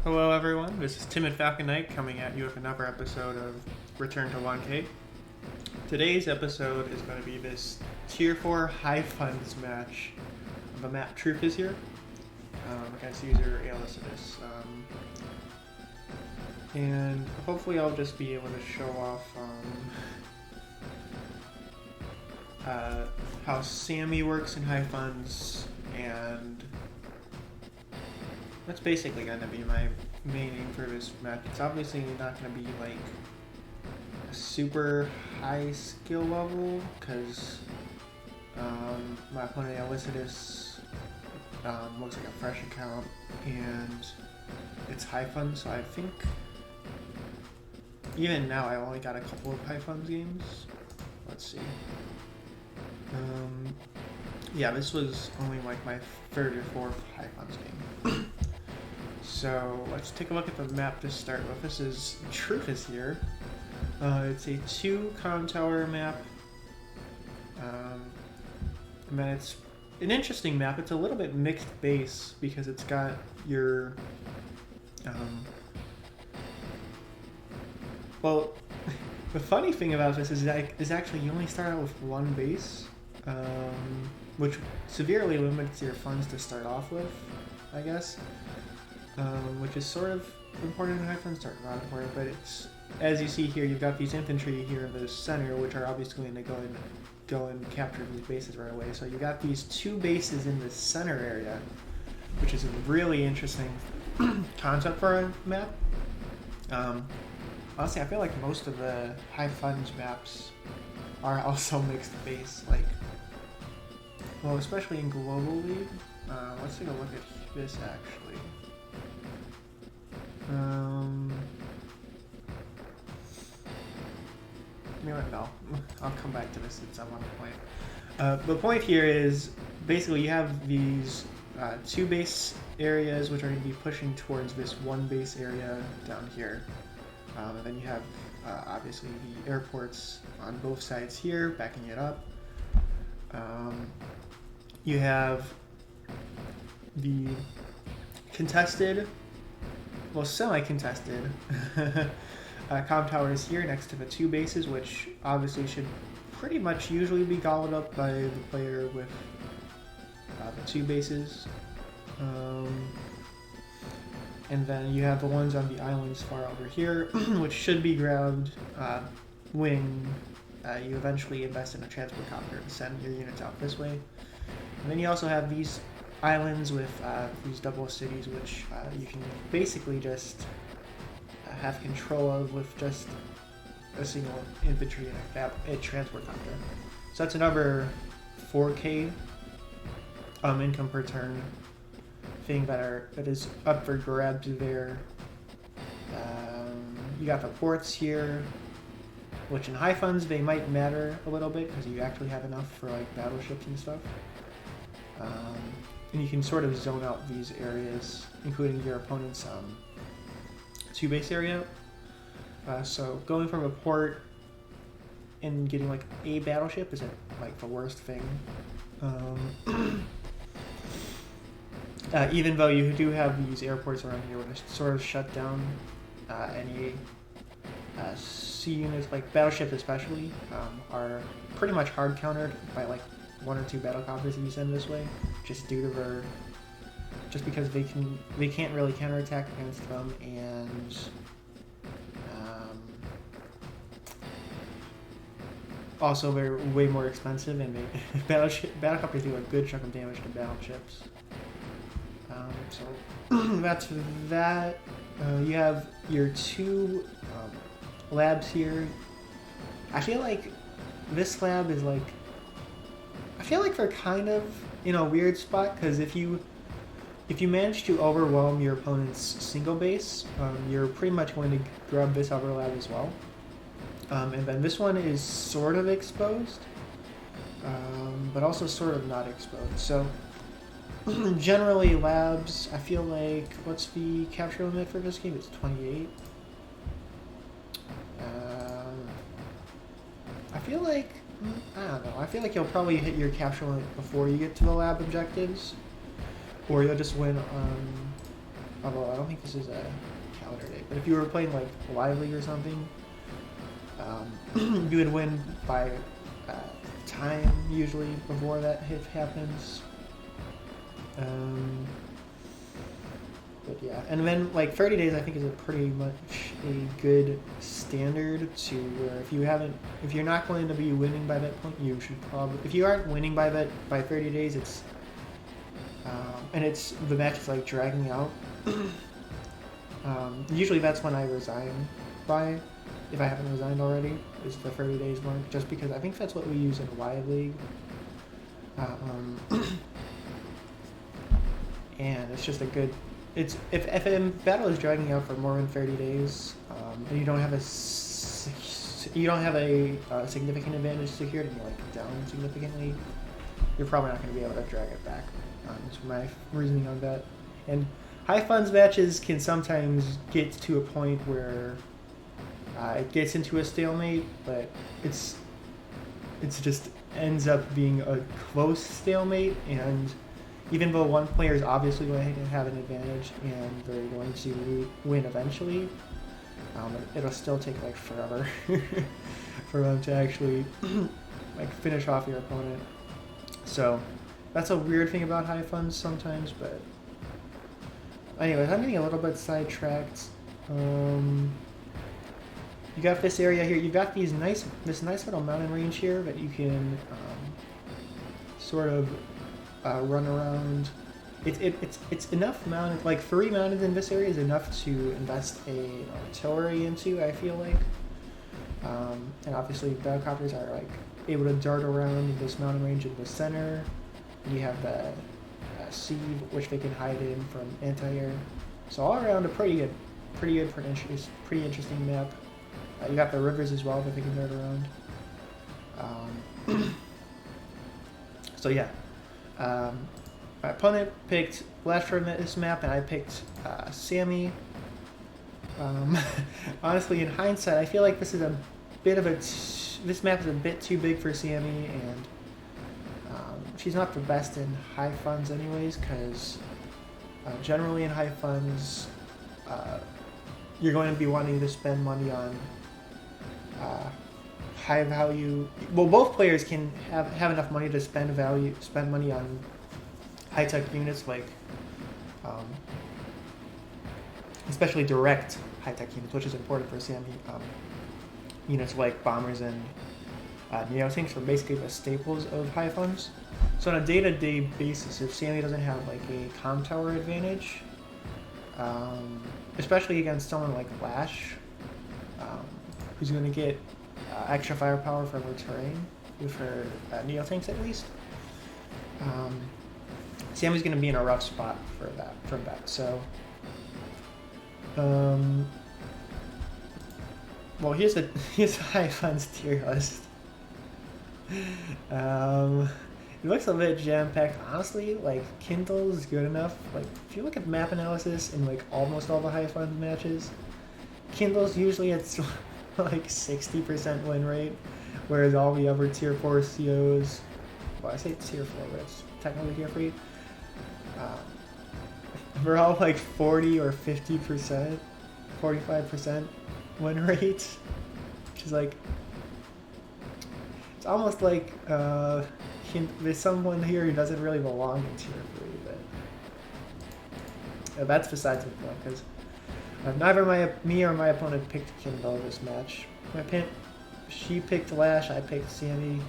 Hello everyone, this is Tim and Falcon Knight coming at you with another episode of Return to 1K. Today's episode is going to be this Tier 4 High Funds match. The map Truth is here against user AWBW. And hopefully I'll just be able to show off how Sami works in High Funds, and that's basically going to be my main aim for this match. It's obviously not going to be like a super high skill level because my opponent AWBW looks like a fresh account and it's High Funds, so I think even now I only got a couple of High Funds games. Let's see. Yeah, this was only like my third or fourth High Funds game. So let's take a look at the map to start with. This is Truth is here. It's a 2 comm tower map. And then it's an interesting map. It's a little bit mixed base because it's got your well, the funny thing about this is actually you only start out with one base, which severely limits your funds to start off with, I guess. Which is sort of important in High Funds, not important, but it's, as you see here, you've got these infantry here in the center, which are obviously going to go and capture these bases right away. So you got these 2 bases in the center area, which is a really interesting concept for a map. Honestly, I feel like most of the High Funds maps are also mixed base, like, well, especially in Global League. Let's take a look at this actually. You know what? No, I'll come back to this at some other point. The point here is basically you have these 2 base areas which are going to be pushing towards this 1 base area down here. And then you have obviously the airports on both sides here backing it up. You have the contested, well, semi-contested comm towers here next to the 2 bases, which obviously should pretty much usually be gobbled up by the player with the 2 bases. And then you have the ones on the islands far over here, which should be grabbed when you eventually invest in a transport copter and send your units out this way. And then you also have these islands with these double cities, which you can basically just have control of with just a single infantry and a transport copter. So that's another 4K income per turn thing that is up for grabs there. You got the ports here, which in High Funds they might matter a little bit because you actually have enough for like battleships and stuff. And you can sort of zone out these areas, including your opponent's 2 base area. So going from a port and getting like a battleship isn't like the worst thing. Even though you do have these airports around here which sort of shut down any sea units, like battleships especially, are pretty much hard countered by like 1 or 2 battle copters that you send this way, just due to just because they can't really counterattack against them, and also they're way more expensive, and battle copters do a good chunk of damage to battleships. So that's that. You have your 2 labs here. I feel like this lab is like, I feel like they're kind of in a weird spot because if you manage to overwhelm your opponent's single base, you're pretty much going to grab this other lab as well. And then this one is sort of exposed, but also sort of not exposed. So generally labs, I feel like, what's the capture limit for this game? It's 28. I feel like, I don't know, I feel like you'll probably hit your capture limit before you get to the lab objectives, or you'll just win on Although I don't think this is a calendar day. But if you were playing like Live League or something, you would win by time usually before that hit happens. But yeah, and then like 30 days I think is a pretty much a good standard to where if you're not going to be winning by that point, you should probably, if you aren't winning by 30 days, it's and the match is like dragging out. Usually that's when I resign by, if I haven't resigned already, is the 30 days mark, just because I think that's what we use in Live League. And it's just a good, if a battle is dragging out for more than 30 days, and you don't have a significant advantage secured, and you're like down significantly, you're probably not going to be able to drag it back. That's my reasoning on that. And high funds matches can sometimes get to a point where it gets into a stalemate, but it's just ends up being a close stalemate, and even though one player is obviously going to have an advantage and they're going to win eventually, it'll still take like forever for them to actually like finish off your opponent. So that's a weird thing about high funds sometimes, but anyways, I'm getting a little bit sidetracked. You got this area here. You've got this nice little mountain range here that you can sort of run around. It's enough mountains, like 3 mountains in this area is enough to invest an artillery into, I feel like. And obviously battlecopters are like able to dart around in this mountain range in the center. You have the sea, which they can hide in from anti-air. So all around a pretty interesting map. You got the rivers as well that they can dart around. So yeah. My opponent picked Flash for this map, and I picked Sami. Honestly, in hindsight, I feel like this is a bit of this map is a bit too big for Sami, and she's not the best in high funds anyways, because generally in high funds, you're going to be wanting to spend money on high value. Well, both players can have enough money to spend money on high tech units, like especially direct high tech units, which is important for Sami. Units like bombers and neo-tanks are basically the staples of high funds. So on a day-to-day basis, if Sami doesn't have like a comm tower advantage, especially against someone like Lash, who's going to get extra firepower from her terrain with her neo-tanks at least, Sami's going to be in a rough spot from that. So, well, here's the high funds tier list. It looks a bit jam-packed. Honestly, like, Kindle's good enough. Like, if you look at map analysis in like almost all the high funds matches, Kindle's usually at like 60% win rate, whereas all the other tier 4 COs, well, I say tier 4, but it's technically tier 3, we're all like 40 or 50%, 45% win rate, which is like, it's almost like there's someone here who doesn't really belong in tier 3, but that's besides the point, because neither me or my opponent picked Kindle this match. She picked Lash, I picked Sami.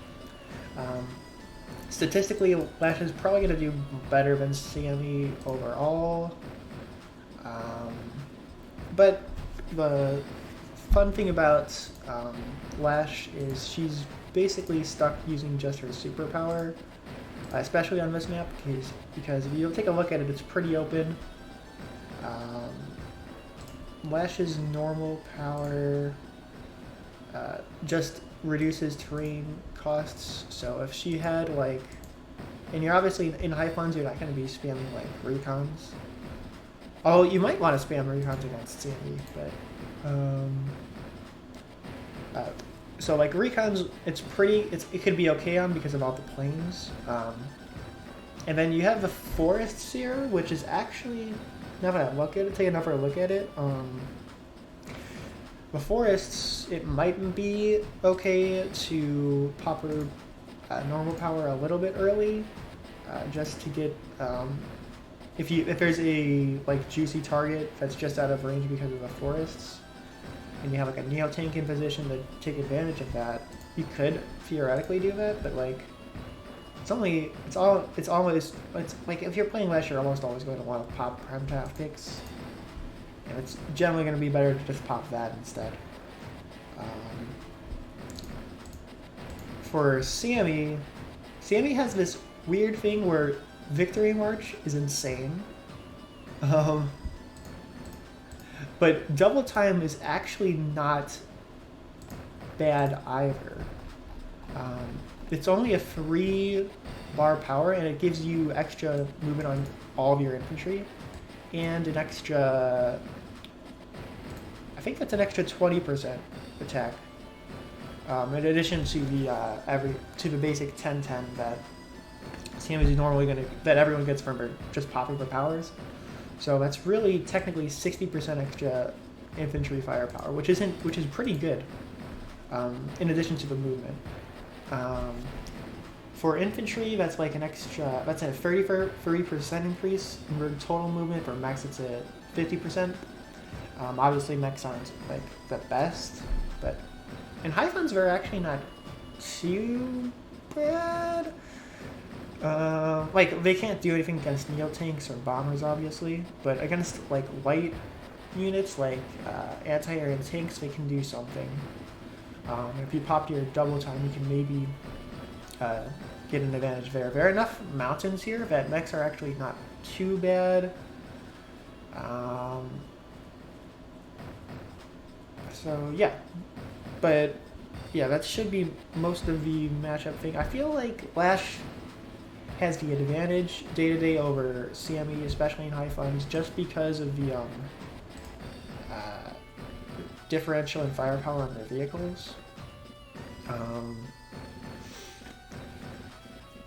Statistically, Lash is probably going to do better than Sami overall. But the fun thing about Lash is she's basically stuck using just her superpower, especially on this map, because if you take a look at it, it's pretty open. Lash's normal power just reduces terrain costs, so if she had like, and you're obviously in high funds, you're not going to be spamming like recons. Oh, you might want to spam recons against Sami, but so like recons, it could be okay on because of all the planes, and then you have the forest seer, which is actually now that I look at it, take another look at it, the forests, it might be okay to pop her normal power a little bit early, just to get if there's a like juicy target that's just out of range because of the forests, and you have like a Neo tank in position to take advantage of that, you could theoretically do that, but like it's almost like if you're playing Lash, you're almost always going to want to pop prime tactics, and it's generally going to be better to just pop that instead. For Sami has this weird thing where Victory March is insane. But Double Time is actually not bad either. It's only a 3-bar power, and it gives you extra movement on all of your infantry, and an extra, I think that's an extra 20% attack. In addition to the basic 10-10 that Sami is normally that everyone gets from just popping for powers. So that's really technically 60% extra infantry firepower, which is pretty good. In addition to the movement. For infantry, that's like an extra. That's a 30% increase in total movement. For mechs, it's a 50%. Obviously, mechs aren't like the best, but and Hyphons are actually not too bad. Like they can't do anything against Neo tanks or bombers, obviously, but against like light units like anti-air tanks, they can do something. If you pop your Double Time, you can maybe get an advantage there. There are enough mountains here that mechs are actually not too bad. So yeah, but yeah, that should be most of the matchup thing. I feel like Lash has the advantage day to day over Sami, especially in high funds, just because of the differential in firepower on their vehicles.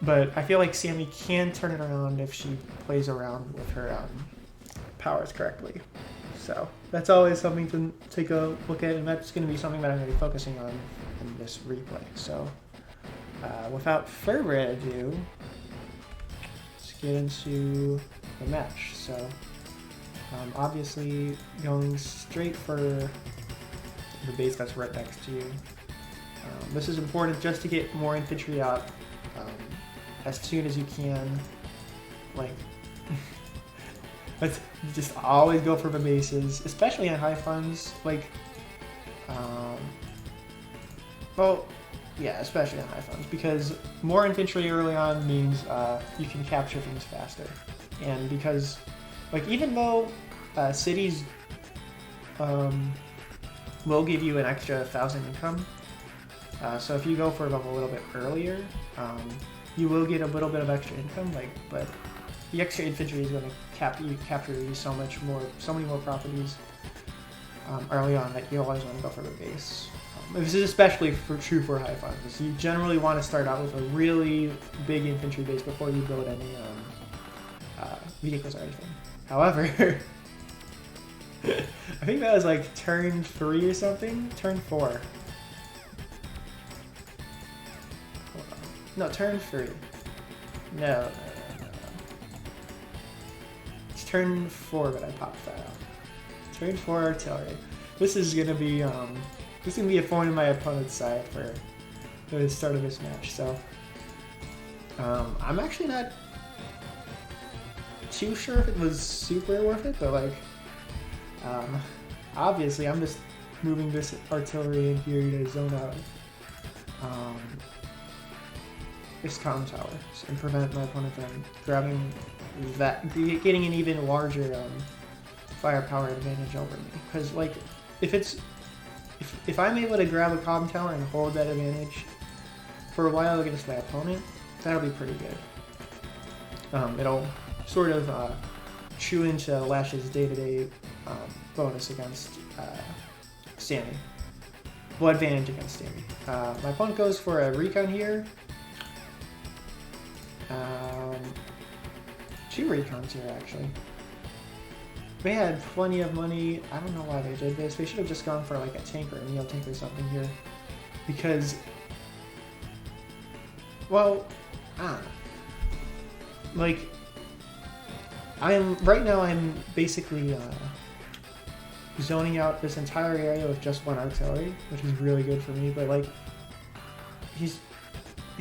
But I feel like Sami can turn it around if she plays around with her powers correctly. So that's always something to take a look at, and that's going to be something that I'm going to be focusing on in this replay. So without further ado, let's get into the match. So obviously going straight for the base that's right next to you. This is important just to get more infantry out as soon as you can. Like, let's just always go for the bases, especially in high funds. Like, well, yeah, especially in high funds, because more infantry early on means you can capture things faster. And because, like, even though cities will give you an extra 1,000 income, so if you go for them a little bit earlier, you will get a little bit of extra income, but the extra infantry is going to capture you so many more properties early on that you always want to go for the base. This is especially true for high funds. You generally want to start out with a really big infantry base before you build any vehicles or anything. However, I think that was like turn 3 or something? Turn 4. No, turn 3. No. It's turn 4 that I popped that out. Turn 4 artillery. This is gonna be a thorn in my opponent's side for the start of this match. So I'm actually not too sure if it was super worth it, but like obviously I'm just moving this artillery in here to zone out this comm tower and prevent my opponent from grabbing that, getting an even larger firepower advantage over me. Because like if I'm able to grab a comm tower and hold that advantage for a while against my opponent, that'll be pretty good. It'll sort of chew into Lash's day-to-day bonus against Sami. Well, advantage against Sami. My opponent goes for a recon here. 2 recons here, actually. they had plenty of money. I don't know why they did this. They should have just gone for like a tank or a Neo tank or something here. Because, well, I don't know. Like, right now I'm basically zoning out this entire area with just one artillery, which is really good for me, but like, he's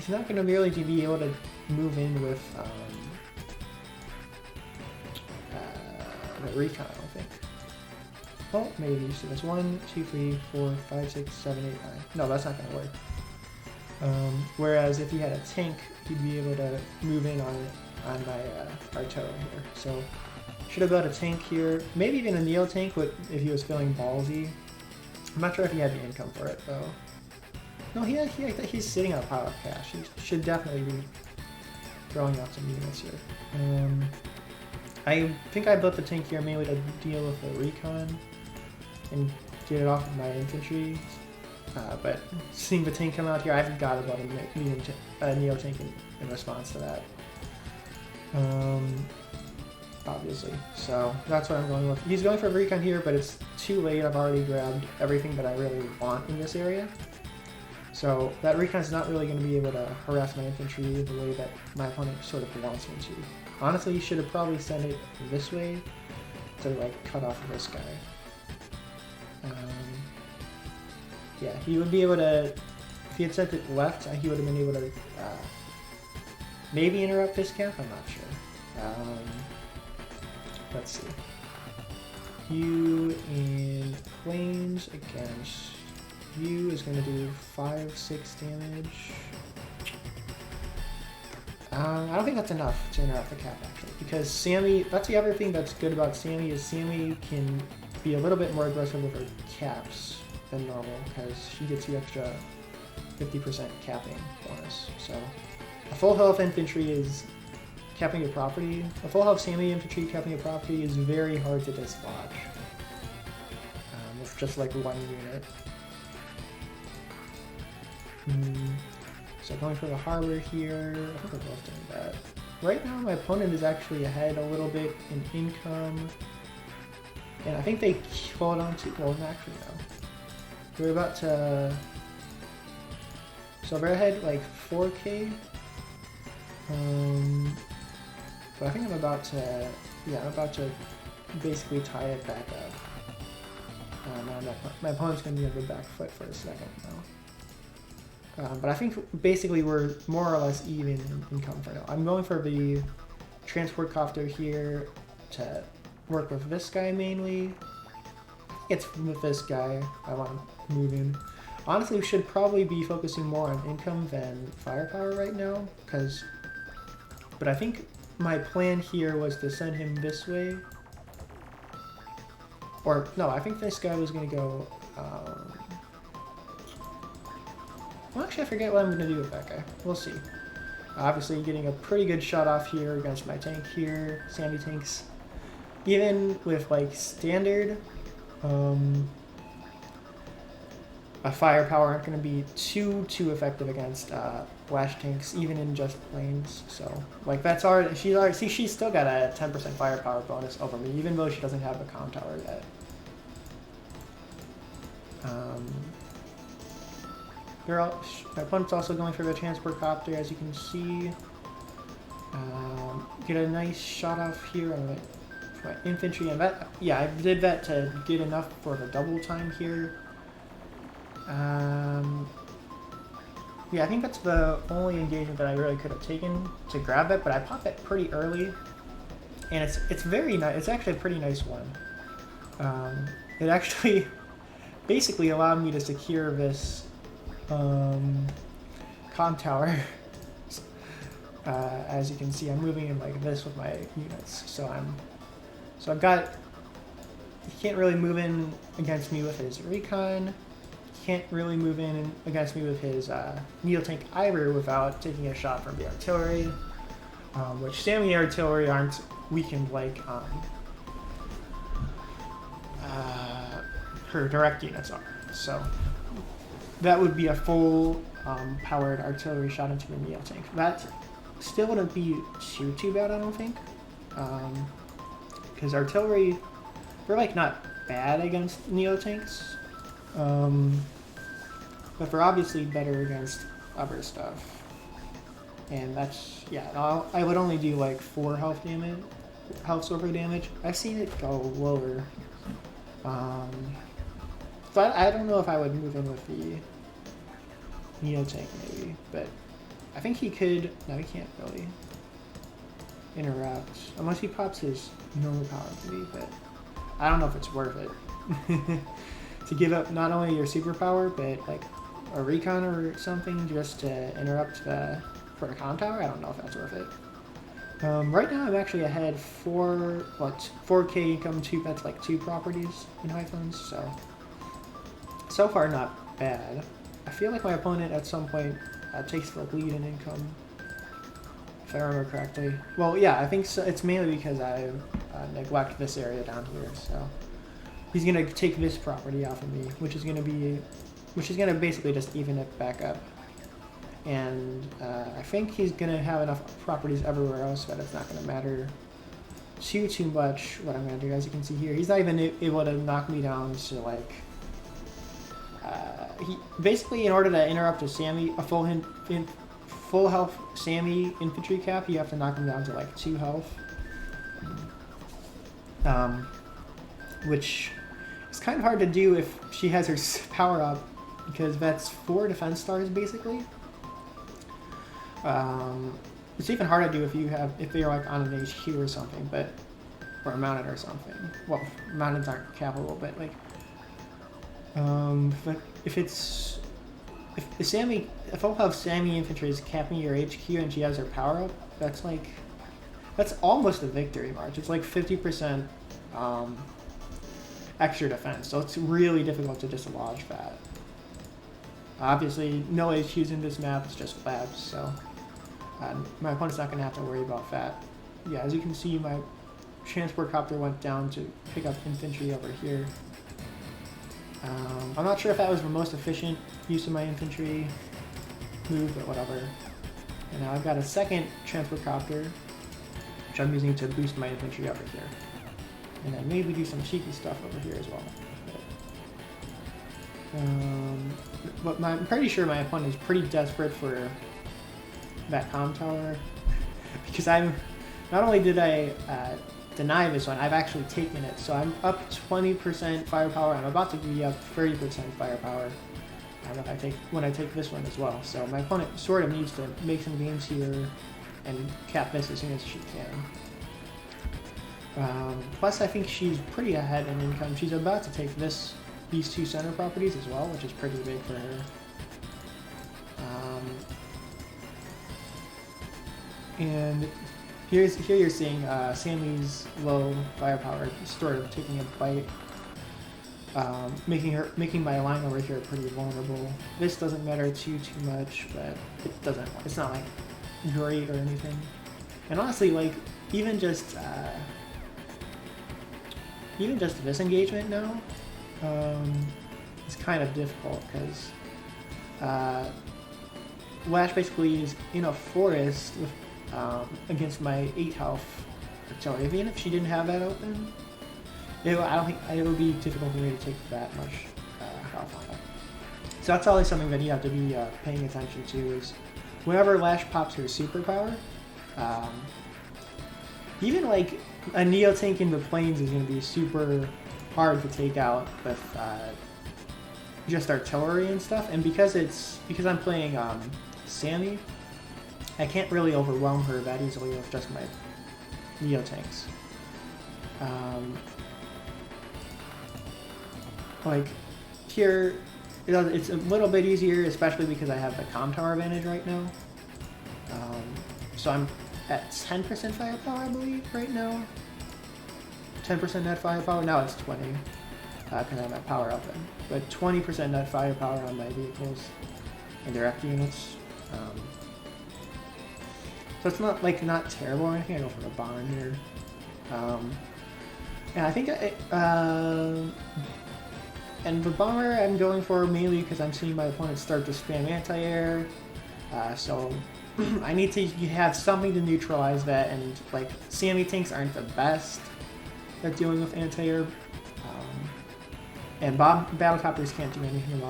not going to really be able to move in with the recon, I don't think. Well, maybe. So there's 1, 2, 3, 4, 5, 6, 7, 8, 9. No, that's not going to work. Whereas if he had a tank, he'd be able to move in on my artillery here. So should have got a tank here. Maybe even a Neo tank if he was feeling ballsy. I'm not sure if he had the income for it though. No, he's sitting on a pile of cash. He should definitely be throwing out some units here. I think I built the tank here mainly to deal with the recon and get it off of my infantry. But seeing the tank come out here, I've got about a Neo tank in response to that. Obviously. So that's what I'm going with. He's going for a recon here, but it's too late. I've already grabbed everything that I really want in this area. So that recon is not really going to be able to harass my infantry the way that my opponent sort of wants me to. Honestly, he should have probably sent it this way to like cut off this guy. Yeah, he would be able to, if he had sent it left, he would have been able to maybe interrupt this camp, I'm not sure. Let's see. You in flames against you is going to do 5-6 damage. I don't think that's enough to interrupt the cap actually, because Sami, that's the other thing that's good about Sami is Sami can be a little bit more aggressive with her caps than normal because she gets the extra 50% capping bonus. So a full health infantry is capping your property. A full health Sami infantry capping your property is very hard to dislodge with just like one unit. So going for the harbor here, I think we're both doing that. Right now my opponent is actually ahead a little bit in income. And I think they hold on to, well actually no. We're about to, so they're ahead like 4k. But I think I'm about to, yeah, I'm about to basically tie it back up. My opponent's going to be on the back foot for a second now. But I think basically we're more or less even in comfort now. I'm going for the transport copter here to work with this guy mainly. It's with this guy I want to move in. Honestly, we should probably be focusing more on income than firepower right now, but I think my plan here was to send him this way. Or, no, I think this guy was going to go, well, actually, I forget what I'm going to do with that guy. We'll see. Obviously, getting a pretty good shot off here against my tank here. Sami tanks. Even with, like, standard, a firepower aren't going to be too effective against flash tanks, even in just planes. So, like, that's already, she's still got a 10% firepower bonus over me, even though she doesn't have a comm tower yet. My opponent's also going for the transport copter, as you can see. Get a nice shot off here on my infantry, and that, yeah, I did that to get enough for the double time here. Yeah, I think that's the only engagement that I really could have taken to grab it, but I popped it pretty early, and it's very nice. It's actually a pretty nice one. It actually basically allowed me to secure this comm tower. As you can see, I'm moving in like this with my units, so I've got. He can't really move in against me with his recon. Can't really move in against me with his Neo tank either without taking a shot from the artillery, which Sami artillery aren't weakened like her direct units are. So that would be a full powered artillery shot into the Neo tank. That still wouldn't be too bad, I don't think, because artillery we're like not bad against Neo tanks, but we're obviously better against other stuff. And that's, yeah, I would only do like 4 health damage, health silver damage. I've seen it go lower. So I don't know if I would move in with the Neo tank maybe, but I think he could. No, he can't really interrupt unless he pops his normal power to me, but I don't know if it's worth it to give up not only your superpower but like a recon or something just to interrupt for a con tower. I don't know if that's worth it. Right now I'm actually ahead 4k income, that's like 2 properties in Hyphens, so far not bad. I feel like my opponent at some point takes the lead in income, if I remember correctly. Well, yeah, I think so. It's mainly because I neglect this area down here, so he's gonna take this property off of me, which is gonna basically just even it back up. And I think he's gonna have enough properties everywhere else that it's not gonna matter too much what I'm gonna do. As you can see here, he's not even able to knock me down to like. He basically, in order to interrupt a Sami, a full health Sami infantry cap, you have to knock him down to like 2 health, which is kind of hard to do if she has her power up, because that's 4 defense stars basically. It's even harder to do if they're like on an HQ or something, or a mounted or something. Well, mounted aren't capable, but like. But if I'll have Sami infantry is capping your HQ and she has her power up, that's almost a victory march. It's like 50% extra defense, so it's really difficult to dislodge that. Obviously, no HQs in this map, it's just labs, so my opponent's not going to have to worry about that. Yeah, as you can see, my transport copter went down to pick up infantry over here. I'm not sure if that was the most efficient use of my infantry move, but whatever. And now I've got a second transport copter, which I'm using to boost my infantry over here. And then maybe do some cheeky stuff over here as well. But I'm pretty sure my opponent is pretty desperate for that comm tower, because not only did I deny this one, I've actually taken it, so I'm up 20% firepower. I'm about to be up 30% firepower when I take this one as well. So my opponent sort of needs to make some gains here and cap this as soon as she can. Plus, I think she's pretty ahead in income. She's about to take these 2 center properties as well, which is pretty big for her. And here you're seeing Sami's low firepower sort of taking a bite, making my line over here pretty vulnerable. This doesn't matter too much, but it's not like great or anything. And honestly, like even just this engagement now is kind of difficult, because Lash basically is in a forest with against my 8 health artillery. Even if she didn't have that open, I don't think it would be difficult for me to take that much health on it. So that's always something that you have to be paying attention to, is whenever Lash pops her superpower, even like a Neo tank in the plains is going to be super hard to take out with just artillery and stuff. And because I'm playing Sami, I can't really overwhelm her that easily with just my Neo tanks. Like here, it's a little bit easier, especially because I have the comm tower advantage right now. So I'm at 10% firepower, I believe, right now. 10% net firepower. Now it's 20, because I have my power up in. But 20% net firepower on my vehicles and direct units. So it's not terrible or anything. I go for the bomber here. And I think and the bomber I'm going for mainly because I'm seeing my opponent start to spam anti-air. So I need to have something to neutralize that, and like Sami tanks aren't the best at dealing with anti-air And battlecopters can't do anything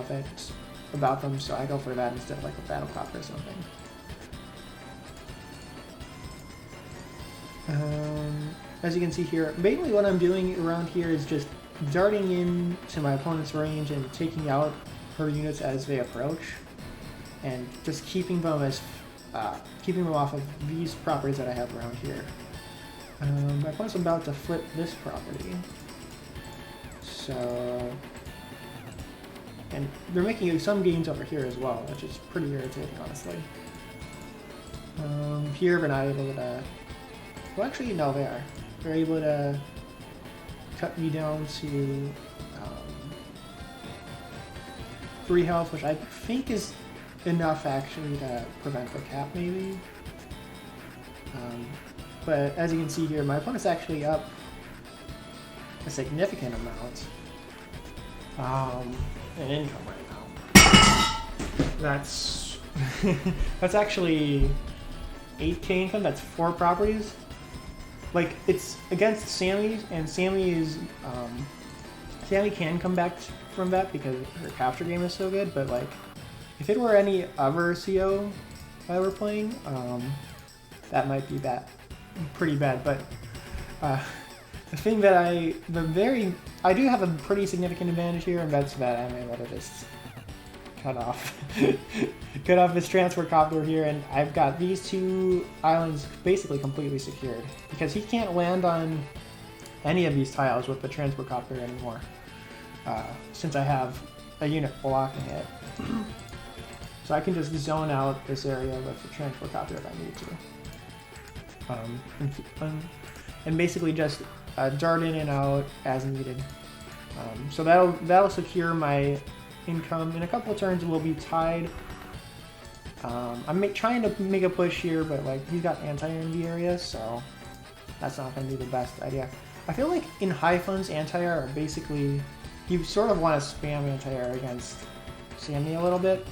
about them, so I go for that instead of like a battlecopter or something. As you can see here, mainly what I'm doing around here is just darting into my opponent's range and taking out her units as they approach, and just keeping them off of these properties that I have around here. My opponent's about to flip this property, so, and they're making some gains over here as well, which is pretty irritating, honestly. Here we're not able to. Well, actually, no, they are. They're able to cut me down to 3 health, which I think is enough actually to prevent the cap, maybe. But as you can see here, my opponent's actually up a significant amount in income right now. That's that's actually 8k income. That's 4 properties. Like, it's against Sami, and Sami can come back from that because her capture game is so good, but like, if it were any other CO I were playing, that might be pretty bad. But the thing that I do have a pretty significant advantage here, and that's that I'm able to just cut off this transfer copter here, and I've got these 2 islands basically completely secured because he can't land on any of these tiles with the transfer copter anymore, since I have a unit blocking it. So I can just zone out this area with the transfer copter if I need to, and basically just dart in and out as needed. So that'll secure my income. In a couple of turns we'll be tied. I'm trying to make a push here, but like, he's got anti-air in the area, so that's not going to be the best idea. I feel like in high funds, anti-air are basically, you sort of want to spam anti-air against Sami a little bit.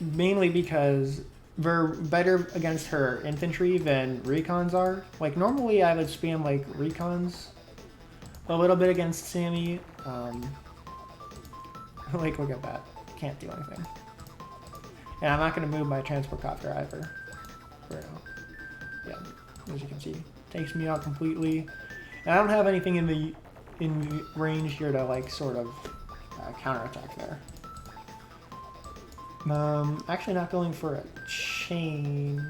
Mainly because they're better against her infantry than recons are. Like, normally I would spam like recons a little bit against Sami. Like, look at that. Can't do anything. And I'm not going to move my transport copter either. For now. Yeah, as you can see, takes me out completely. And I don't have anything in range here to like sort of counterattack there. Actually not going for a chain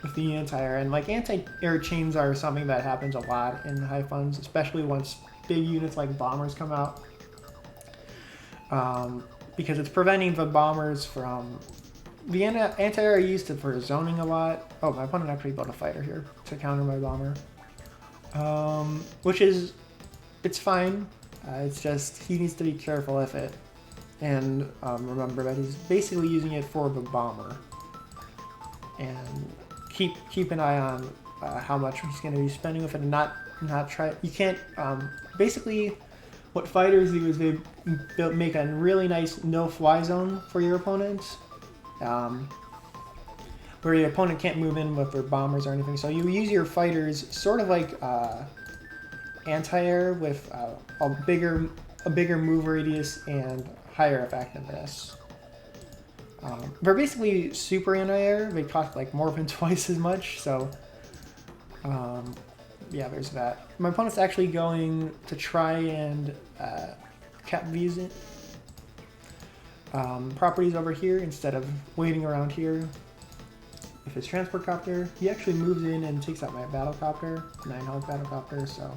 with the anti-air, and like, anti-air chains are something that happens a lot in high funds, especially once big units like bombers come out, because it's preventing the bombers from the anti-air used for zoning a lot. Oh, my opponent actually built a fighter here to counter my bomber, which is, it's fine. It's just he needs to be careful with it, and remember that he's basically using it for the bomber, and keep an eye on how much he's going to be spending with it, and not try. You can't basically, what fighters do is they make a really nice no-fly zone for your opponents, where your opponent can't move in with their bombers or anything. So you use your fighters sort of like anti-air with a bigger move radius and higher effectiveness. They're basically super anti-air. They cost like more than twice as much. So yeah, there's that. My opponent's actually going to try and cap these properties over here instead of waiting around here. If it's transport copter, he actually moves in and takes out my battle copter, 9 health battle copter. So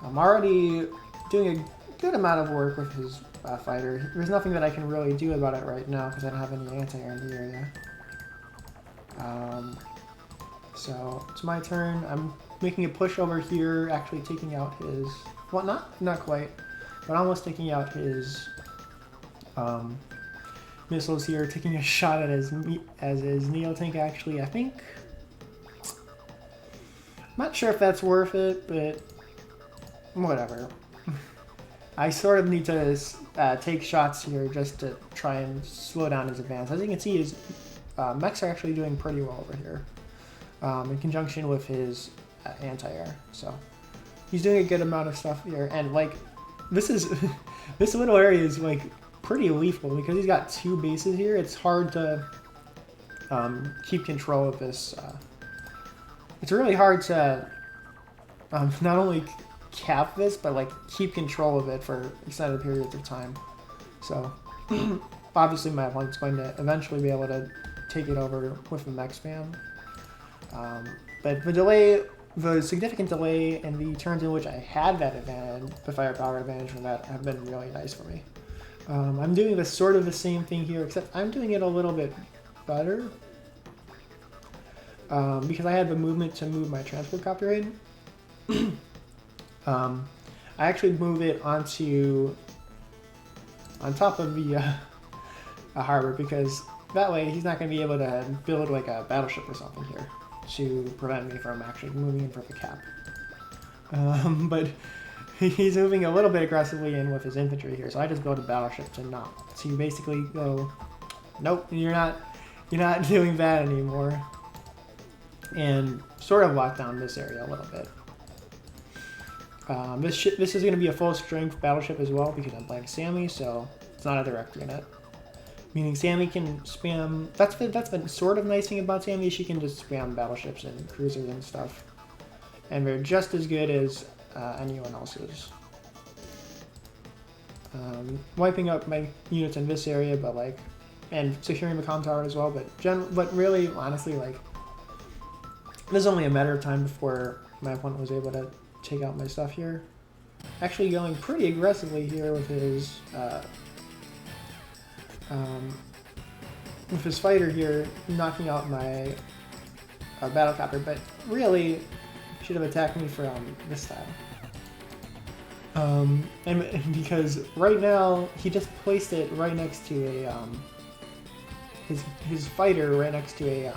I'm already doing a good amount of work with his fighter. There's nothing that I can really do about it right now because I don't have any anti-air in the area. So it's my turn. I'm making a push over here, actually taking out his, well, not quite, but almost taking out his missiles here, taking a shot at his Neo tank. Actually, I think, I'm not sure if that's worth it, but whatever. I sort of need to take shots here just to try and slow down his advance. As you can see, his mechs are actually doing pretty well over here, in conjunction with his anti-air. So he's doing a good amount of stuff here, and like this is this little area is like pretty lethal because he's got 2 bases here. It's hard to keep control of this. It's really hard to not only cap this, but like keep control of it for extended periods of time. So obviously my opponent's going to eventually be able to take it over with the mech spam. But the significant delay in the turns in which I had that advantage, the firepower advantage from that, have been really nice for me. I'm doing this sort of the same thing here, except I'm doing it a little bit better. Because I had the movement to move my transport copter in. I actually move it on top of the harbor, because that way he's not going to be able to build like a battleship or something here to prevent me from actually moving in for the cap. But he's moving a little bit aggressively in with his infantry here, so I just built a battleship to basically go, nope, you're not doing that anymore, and sort of lock down this area a little bit. This is going to be a full strength battleship as well because I'm playing Sami, so it's not a direct unit. Meaning Sami can spam. That's been sort of nice thing about Sami. She can just spam battleships and cruisers and stuff, and they're just as good as anyone else's. Wiping up my units in this area, but like, and securing the comm tower as well. But really, honestly, like, there's only a matter of time before my opponent was able to take out my stuff here. Actually going pretty aggressively here with his fighter here, knocking out my battlecopter, but really should have attacked me from this side. And because right now he just placed it right next to a his fighter right next to a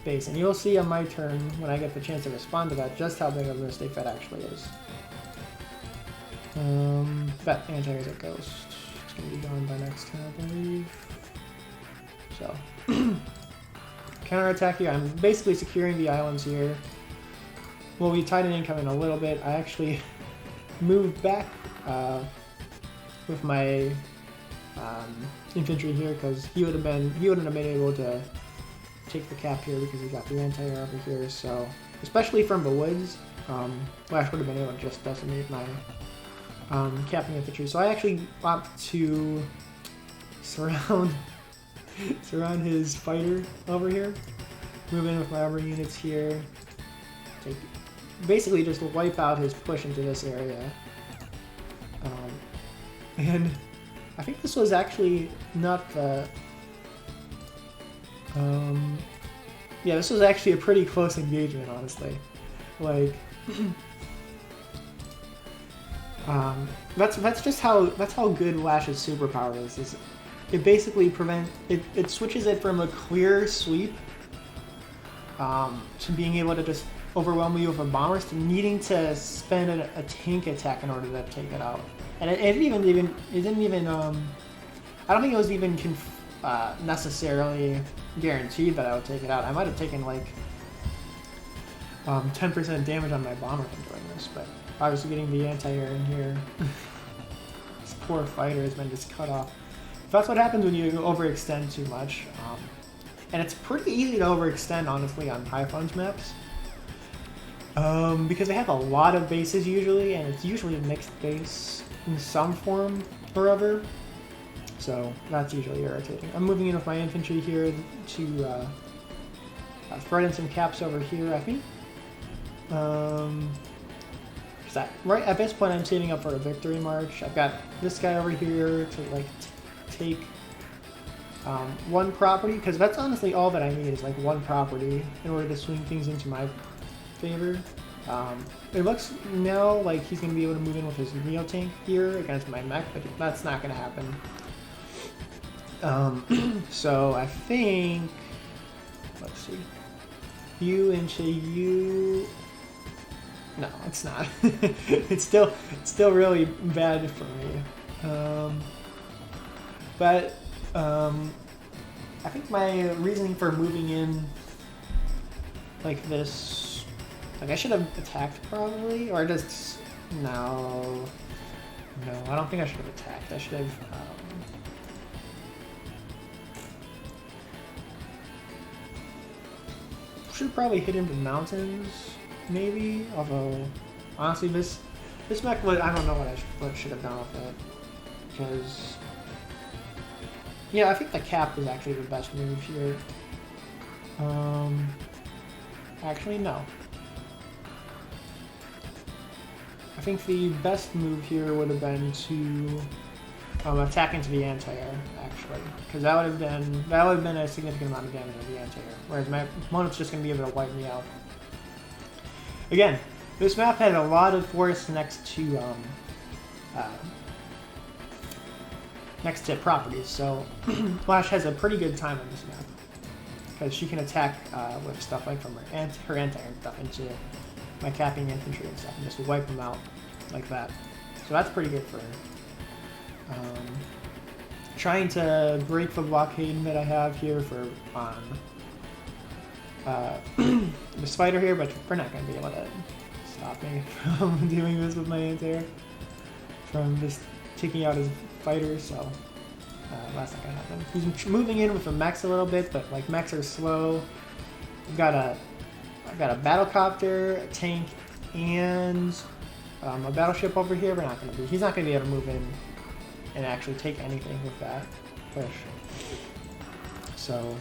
base, and you'll see on my turn when I get the chance to respond to that just how big of a mistake that actually is. That anti-air ghost. It's going to be gone by next turn, I believe. So, counterattack here. I'm basically securing the islands here. Well, we tied an income in a little bit. I actually moved back with my infantry here because he wouldn't have been able to take the cap here because he got the anti-air over here. So, especially from the woods, Lash would have been able to just decimate my capping infantry. So I actually opt to surround his fighter over here, move in with my armor units here, basically just wipe out his push into this area. And I think this was actually not the... yeah, this was actually a pretty close engagement, honestly. Like, that's just how good Lash's superpower is it basically it switches it from a clear sweep to being able to just overwhelm you with a bombers to needing to spend a tank attack in order to take it out. And it didn't even I don't think it was even necessarily guaranteed that I would take it out. I might have taken like 10% damage on my bomber from doing this, but obviously getting the anti-air in here, this poor fighter has been just cut off. That's what happens when you overextend too much, and it's pretty easy to overextend, honestly, on high funds maps, because they have a lot of bases usually, and it's usually a mixed base in some form or other. So that's usually irritating. I'm moving in with my infantry here to thread in some caps over here, I think. Right at this point, I'm saving up for a victory march. I've got this guy over here to like take one property, because that's honestly all that I need is like one property in order to swing things into my favor. It looks now like he's going to be able to move in with his Neo tank here against my mech, but that's not going to happen. So I think, let's see, you into you. No, it's not. it's still really bad for me. But I think my reasoning for moving in like this Like, I should have attacked probably, or just... No. No, I don't think I should have attacked. I should have... should probably hit into mountains, maybe. Although, honestly, this mech, I don't know what I should have done with it, because yeah, I think the cap is actually the best move here. Actually, no. I think the best move here would have been to attack into the anti-air, actually, because that would have been a significant amount of damage on the anti-air, whereas my opponent's just going to be able to wipe me out. Again, this map has a lot of forests next to properties, so Flash has a pretty good time on this map because she can attack with stuff like from her anti-air stuff into my capping infantry and stuff, and just wipe them out like that. So that's pretty good for her. Trying to break the blockade that I have here for the spider here, but we're not going to be able to stop me from doing this with my anti-air, from just taking out his fighters, so that's not going to happen. He's moving in with the mechs a little bit, but like mechs are slow. I've got a battlecopter, a tank, and a battleship over here. He's not going to be able to move in and actually take anything with that push. So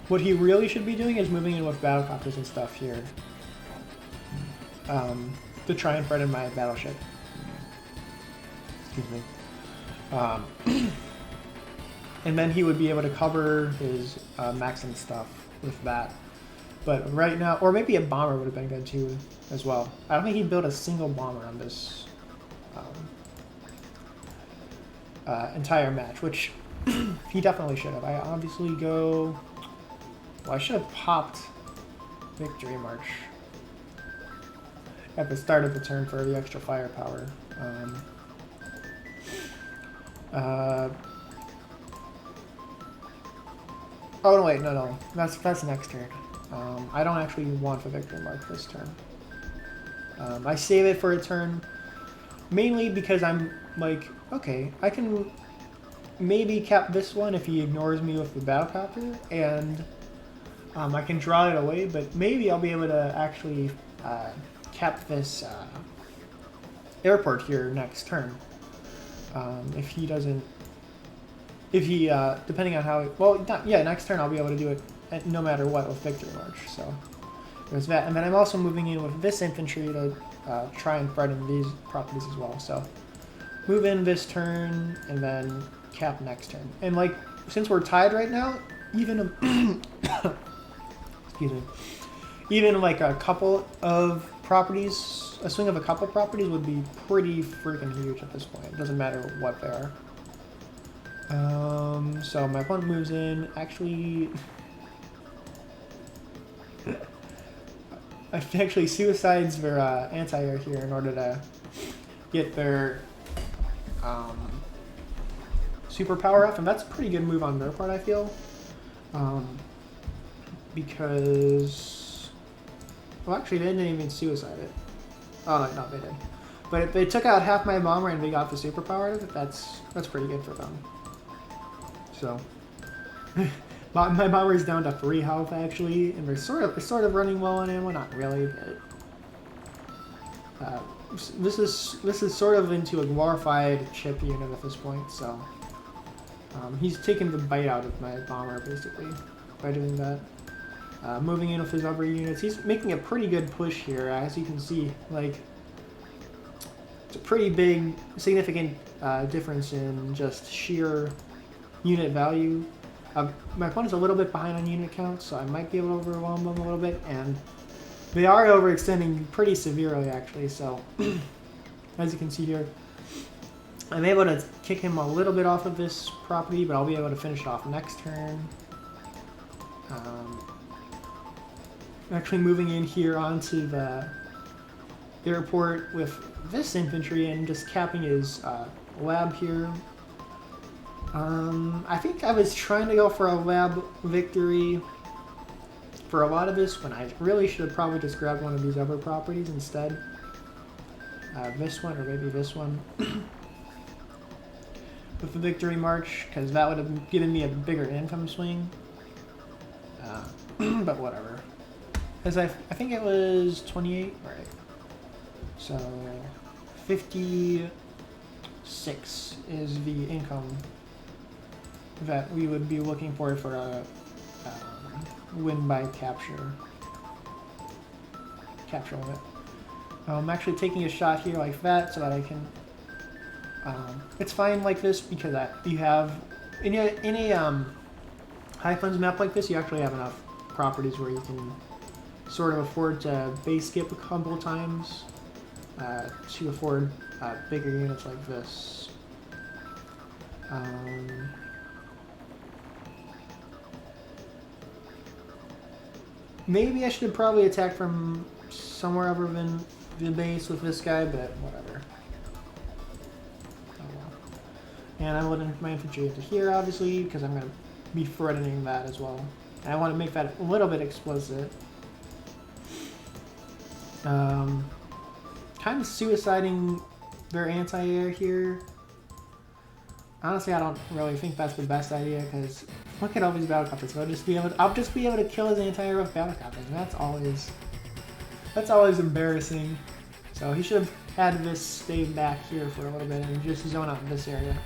what he really should be doing is moving in with battlecopters and stuff here to try and threaten my battleship. Excuse me. And then he would be able to cover his mechs and stuff with that. But right now, or maybe a bomber would have been good too as well. I don't think he built a single bomber on this entire match, which he definitely should have. I obviously go... Well, I should have popped Victory March at the start of the turn for the extra firepower. Oh, no, wait, no. That's next turn. I don't actually want the Victory March this turn. I save it for a turn, mainly because I'm like, okay, I can maybe cap this one if he ignores me with the battlecopter, and I can draw it away, but maybe I'll be able to actually cap this airport here next turn. If he doesn't... If he, depending on how... next turn I'll be able to do it no matter what with Victory March, so there's that. And then I'm also moving in with this infantry to try and threaten these properties as well, so move in this turn and then cap next turn. And like, since we're tied right now, even excuse me, even like a couple of properties, a swing of a couple properties would be pretty freaking huge at this point. It doesn't matter what they are. So my opponent moves in. Actually, I actually suicides their anti-air here in order to get their superpower up, and that's a pretty good move on their part, I feel. Because, well, actually, they didn't even suicide it. Oh no, they did. But if they took out half my bomber and they got the superpower, that's pretty good for them. So, my bomber is down to 3 health actually, and they're sort of running low on ammo. Not really, but this is sort of into a glorified chip unit at this point. So, he's taking the bite out of my bomber basically by doing that. Moving in with his other units, he's making a pretty good push here, as you can see. Like, it's a pretty big, significant difference in just sheer unit value. My opponent's a little bit behind on unit count, so I might be able to overwhelm them a little bit, and they are overextending pretty severely actually, so as you can see here, I'm able to kick him a little bit off of this property, but I'll be able to finish it off next turn. Actually moving in here onto the airport with this infantry and just capping his lab here. I think I was trying to go for a lab victory for a lot of this when I really should have probably just grabbed one of these other properties instead. This one or maybe this one. With the Victory March, because that would have given me a bigger income swing. But whatever. Because I think it was 28, right? So 56 is the income that we would be looking for a win by capture limit. I'm actually taking a shot here like that so that I can. It's fine like this because you have in a high funds map like this, you actually have enough properties where you can sort of afford to base skip a couple times to afford bigger units like this. Maybe I should probably attack from somewhere other than the base with this guy, but whatever. Oh well. And I want my infantry into here, obviously, because I'm going to be threatening that as well. And I want to make that a little bit explicit. Kind of suiciding their anti-air here. Honestly, I don't really think that's the best idea because look at all these battlecopters. I'll just be able to kill his anti-air with battlecopters, and that's always embarrassing. So he should have had this stay back here for a little bit and just zone out in this area,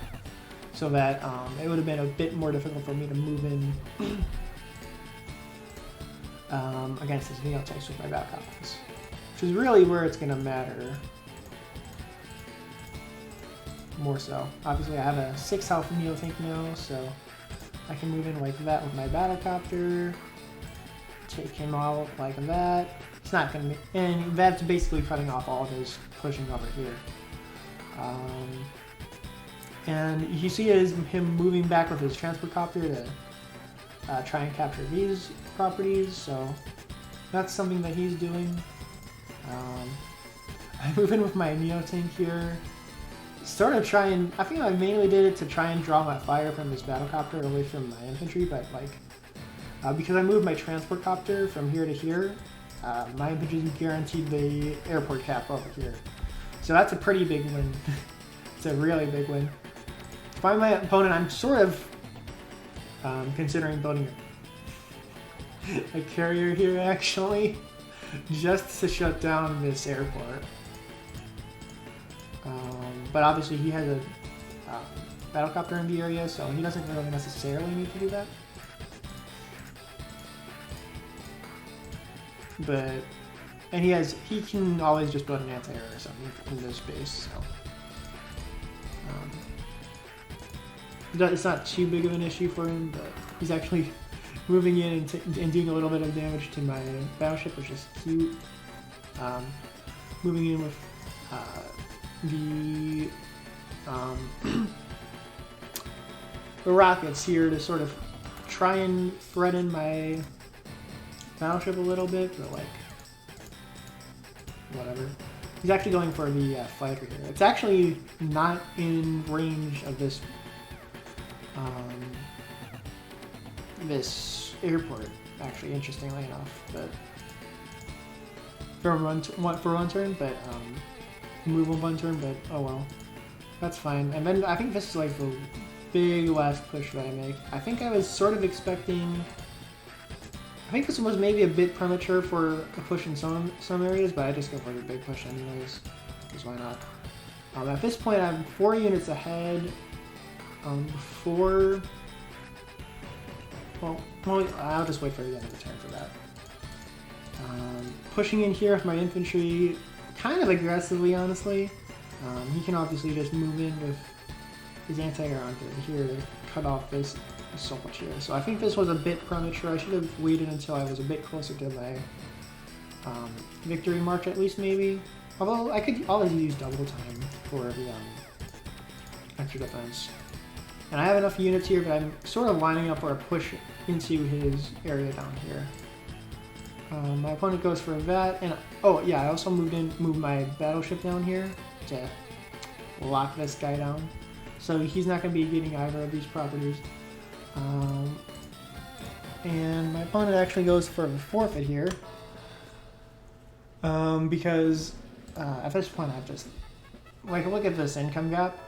so that it would have been a bit more difficult for me to move in against his neo tanks with my battlecopters, which is really where it's going to matter. More so. Obviously I have a 6 health neo tank now, so I can move in like that with my battlecopter, take him out like that. It's not going to be, and that's basically cutting off all of his pushing over here. And you see him moving back with his transport copter to try and capture these properties, so that's something that he's doing. I move in with my neo tank here. Sort of I think I mainly did it to try and draw my fire from this battlecopter away from my infantry, but like, because I moved my transport copter from here to here, my infantry guaranteed the airport cap over here. So that's a pretty big win. It's a really big win. Find my opponent, I'm sort of considering building a carrier here actually, just to shut down this airport. But obviously he has a battlecopter in the area, so he doesn't really necessarily need to do that. And he can always just build an anti-air or something in this base, so it's not too big of an issue for him. But he's actually moving in and doing a little bit of damage to my battleship, which is cute. Moving in with the rockets here to sort of try and threaten my battleship a little bit, but like, whatever. He's actually going for the fighter here. It's actually not in range of this this airport, actually, interestingly enough, but for one turn, but move on one turn, but oh well, that's fine. And then I think this is like the big last push that I make. I think I was sort of expecting. I think this was maybe a bit premature for a push in some areas, but I just go for the big push anyways, because why not? At this point, I'm 4 units ahead. Before, well, I'll just wait for the end of the turn for that. Pushing in here with my infantry, kind of aggressively, honestly. He can obviously just move in with his anti-air onto here to cut off this assault here. So I think this was a bit premature. I should have waited until I was a bit closer to my victory march, at least, maybe. Although I could always use double time for the extra defense. And I have enough units here that I'm sort of lining up for a push into his area down here. My opponent goes for that, and oh yeah, I also moved my battleship down here to lock this guy down. So he's not going to be getting either of these properties. and my opponent actually goes for a forfeit here. Because at this point I've just, like, look at this income gap.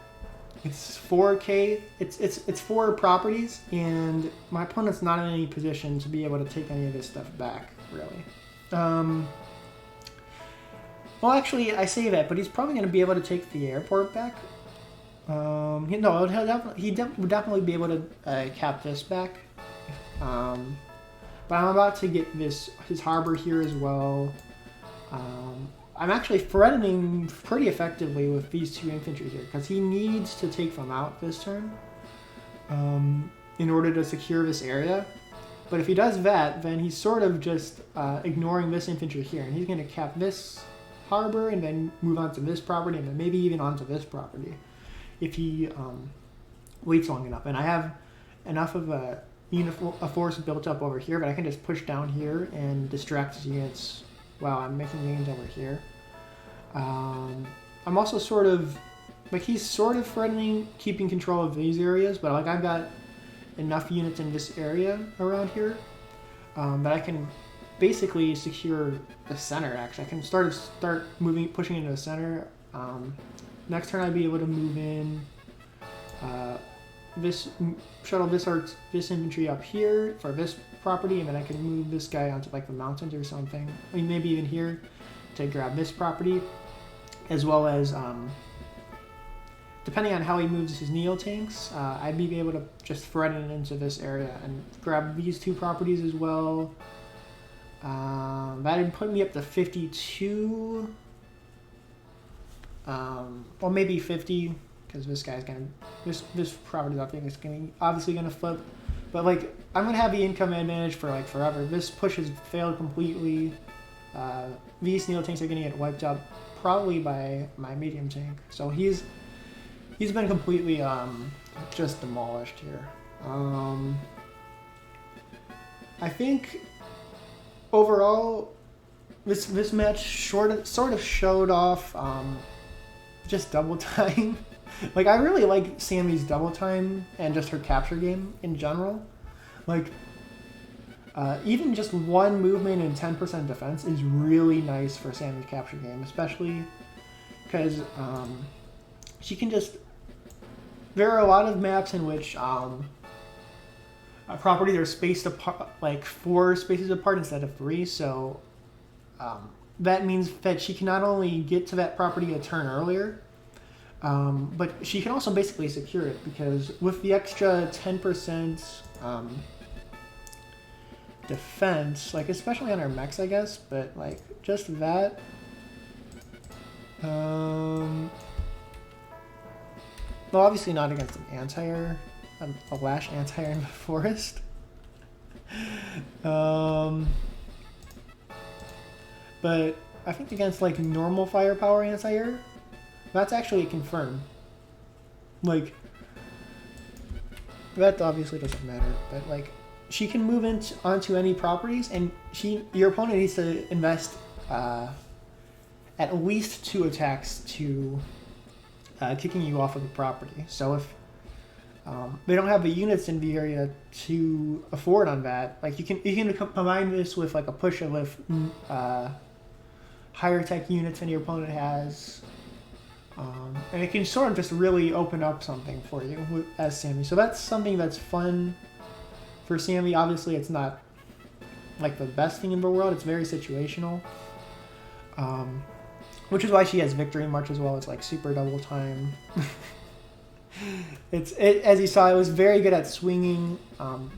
It's 4K, it's 4 properties, and my opponent's not in any position to be able to take any of this stuff back, really. Well, actually, I say that, but he's probably going to be able to take the airport back. No, he would definitely be able to cap this back. But I'm about to get his harbor here as well. I'm actually threatening pretty effectively with these 2 infantry here, because he needs to take them out this turn in order to secure this area. But if he does that, then he's sort of just ignoring this infantry here, and he's going to cap this harbor and then move on to this property, and then maybe even onto this property if he waits long enough. And I have enough of a force built up over here, but I can just push down here and distract his units while I'm making gains over here. I'm also sort of, like, he's sort of threatening keeping control of these areas, but like I've got enough units in this area around here that I can basically secure the center. Actually, I can start pushing into the center. Next turn I'd be able to move in shuttle this infantry up here for this property, and then I can move this guy onto like the mountains or something. I mean, maybe even here to grab this property, as well as depending on how he moves his neo tanks, I'd be able to just threaten into this area and grab these 2 properties as well. That'd put me up to 52, or maybe 50, because this guy's gonna, this property I think is obviously gonna flip. But like, I'm gonna have the income advantage for like forever. This push has failed completely. These neo tanks are gonna get wiped out probably by my medium tank. So he's been completely just demolished here. I think overall this match sort of showed off just double time. Like, I really like Sami's double time and just her capture game in general. Like, even just 1 movement and 10% defense is really nice for Sami's capture game, especially because she can just... There are a lot of maps in which properties are spaced apart, like 4 spaces apart instead of 3, so that means that she can not only get to that property a turn earlier, but she can also basically secure it, because with the extra 10% defense, like especially on our mechs, I guess, but like just that, well, obviously not against an anti-air, a lash anti-air in the forest. But I think against like normal firepower anti-air, that's actually a confirm. Like, that obviously doesn't matter, but like, she can move onto any properties, and your opponent needs to invest at least 2 attacks to kicking you off of the property. So if they don't have the units in the area to afford on that, like you can combine this with like a push with higher tech units than your opponent has, and it can sort of just really open up something for you as Sami. So that's something that's fun for Sami. Obviously, it's not like the best thing in the world. It's very situational, which is why she has victory march as well. It's like super double time. As you saw, it was very good at swinging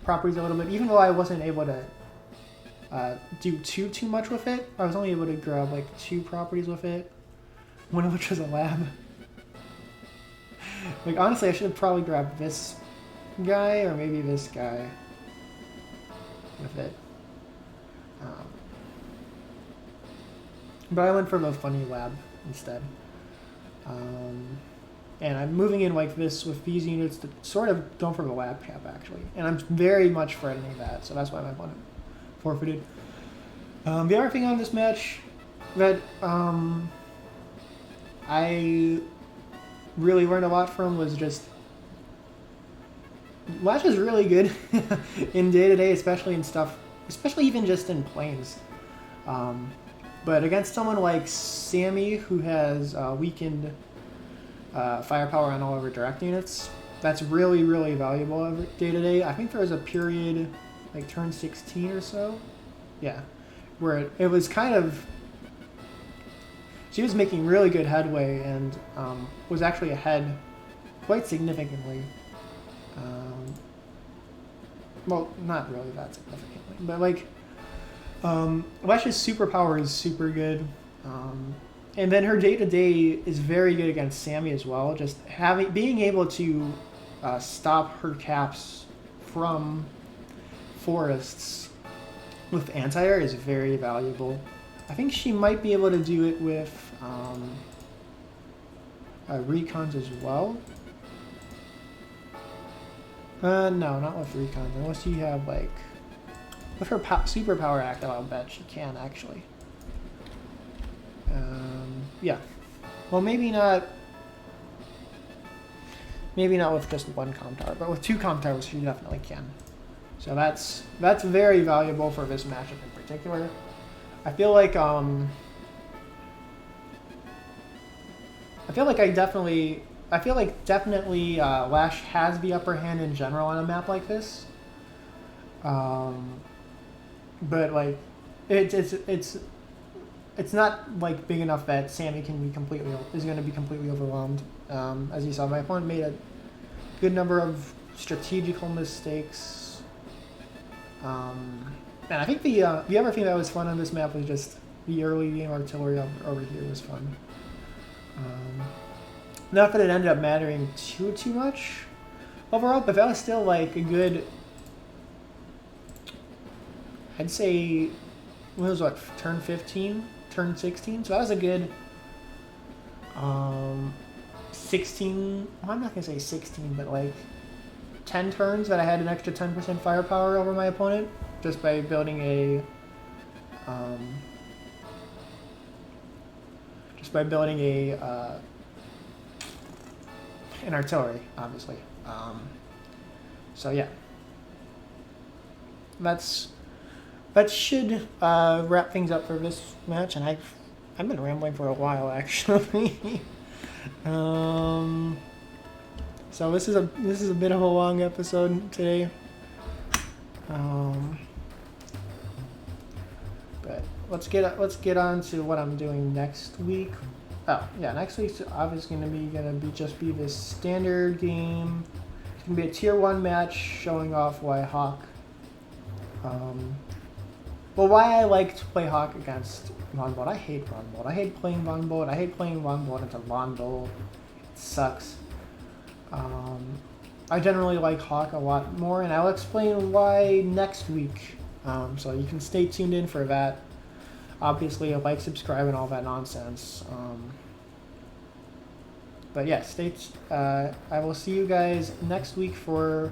properties a little bit, even though I wasn't able to do too much with it. I was only able to grab like 2 properties with it, one of which was a lab. Like, honestly, I should have probably grabbed this guy or maybe this guy with it. But I went for the funny lab instead. And I'm moving in like this with these units to sort of go for the lab cap, actually. And I'm very much threatening that, so that's why my opponent forfeited. The other thing on this match that I really learned a lot from was just Lash is really good in day-to-day, especially in stuff, especially even just in planes. But against someone like Sami, who has weakened firepower on all of her direct units, that's really, really valuable day-to-day. I think there was a period, like turn 16 or so, yeah, where it was kind of, she was making really good headway and was actually ahead quite significantly. Well, not really that significantly, but like, Lash's superpower is super good. And then her day-to-day is very good against Sami as well. Just being able to stop her caps from forests with anti-air is very valuable. I think she might be able to do it with recons as well. No, not with recons, unless you have like, with her superpower active, I'll bet she can actually. Yeah. Well, maybe not with just one comm tower, but with two comm towers, she definitely can. So that's very valuable for this matchup in particular. I feel like definitely Lash has the upper hand in general on a map like this. But like it's not like big enough that Sami is going to be completely overwhelmed. As you saw, my opponent made a good number of strategical mistakes. And I think the other thing that was fun on this map was just the early game artillery over here was fun. Not that it ended up mattering too much overall, but that was still like a good, I'd say, it was what, turn 15, turn 16? So that was a good 16, well, I'm not going to say 16, but like 10 turns that I had an extra 10% firepower over my opponent just by building an artillery, obviously. So yeah, that should wrap things up for this match, and I've been rambling for a while actually. So this is a bit of a long episode today. But let's get on to what I'm doing next week. Oh yeah, next week's obviously gonna be this standard game. It's gonna be a tier 1 match showing off why Hawk. Why I like to play Hawk against Von Bolt. I hate Von Bolt. I hate playing Von Bolt. I hate playing Von Bolt into Von Bolt. It sucks. I generally like Hawk a lot more, and I'll explain why next week. So you can stay tuned in for that. Obviously, like, subscribe, and all that nonsense. But yeah, I will see you guys next week for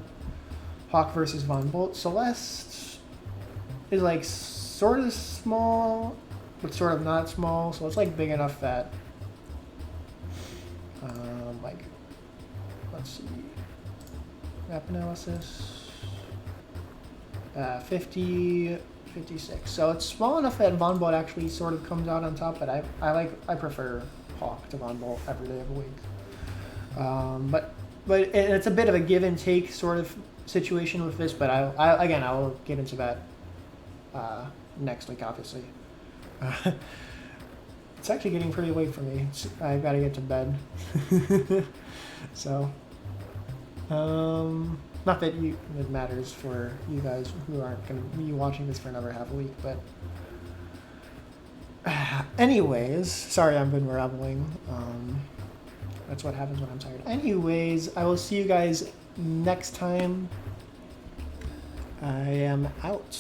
Hawk versus Von Bolt. Celeste is like sort of small, but sort of not small. So it's like big enough that, like, let's see, map analysis, 50. 56. So it's small enough that Von Bolt actually sort of comes out on top, but I prefer Hawk to Von Bolt every day of the week. But it's a bit of a give and take sort of situation with this. But I will get into that next week, obviously. It's actually getting pretty late for me. I've got to get to bed. So. Not that it matters for you guys who aren't going to be watching this for another half a week, but anyways, sorry I've been rambling. That's what happens when I'm tired. Anyways, I will see you guys next time. I am out.